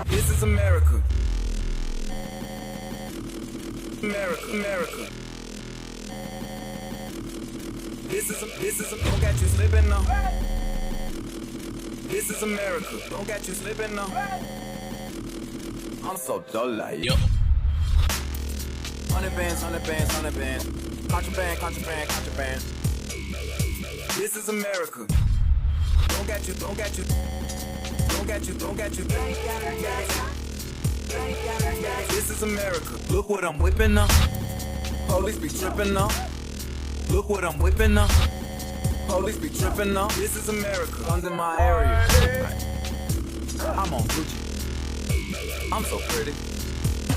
This is America. America. This is don't got you slipping now. This is America. Don't got you slipping now. I'm so dull like yo. 100 bands. Contraband. This is America. Don't got you. This is America. Look what I'm whipping up. Police be tripping up. Look what I'm whipping up. Police be tripping up. This is America. Under my area. I'm on Gucci. I'm so pretty.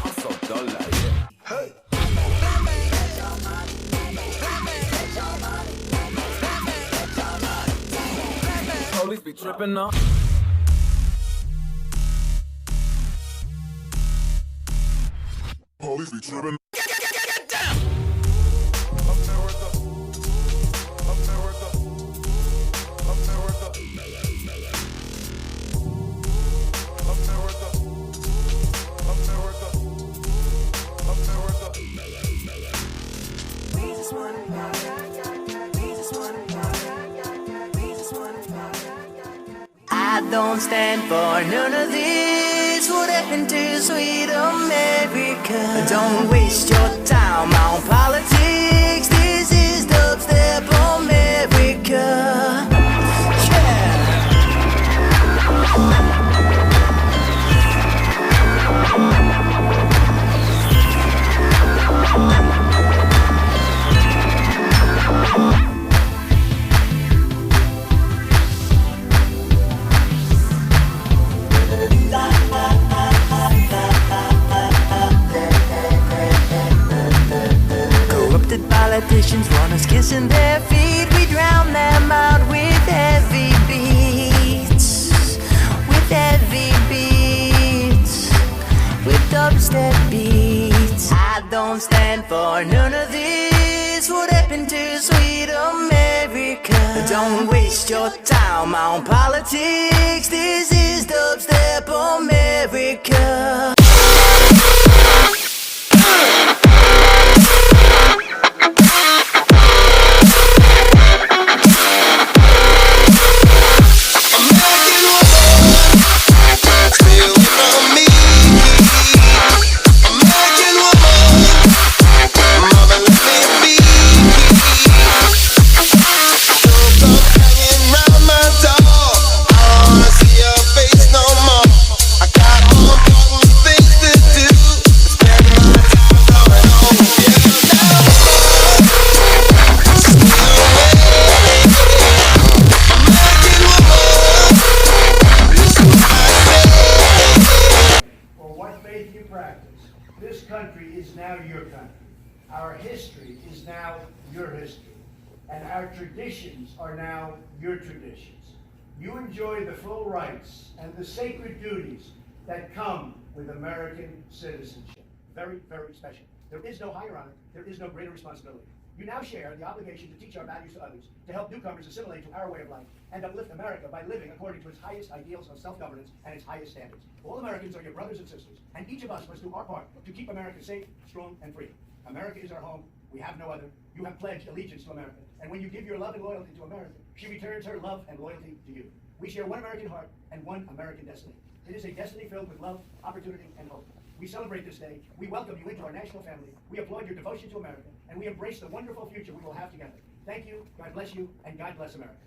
I'm so dull like that. Hey. Police be tripping up. Police be tripping. Get down. America. I don't stand for none of this. What happened to sweet America? Don't waste your time on politics. This is dubstep America. Politicians want us kissing their feet. We drown them out with heavy beats. With heavy beats. With dubstep beats. I don't stand for none of this. What happened to sweet America? Don't waste your time on politics. This is dubstep America. This country is now your country. Our history is now your history. And our traditions are now your traditions. You enjoy the full rights and the sacred duties that come with American citizenship. Very, very special. There is no higher honor. There is no greater responsibility. You now share the obligation to teach our values to others, to help newcomers assimilate to our way of life, and uplift America by living according to its highest ideals of self-governance and its highest standards. All Americans are your brothers and sisters, and each of us must do our part to keep America safe, strong, and free. America is our home. We have no other. You have pledged allegiance to America, and when you give your love and loyalty to America, she returns her love and loyalty to you. We share one American heart and one American destiny. It is a destiny filled with love, opportunity, and hope. We celebrate this day. We welcome you into our national family. We applaud your devotion to America, and we embrace the wonderful future we will have together. Thank you, God bless you, and God bless America.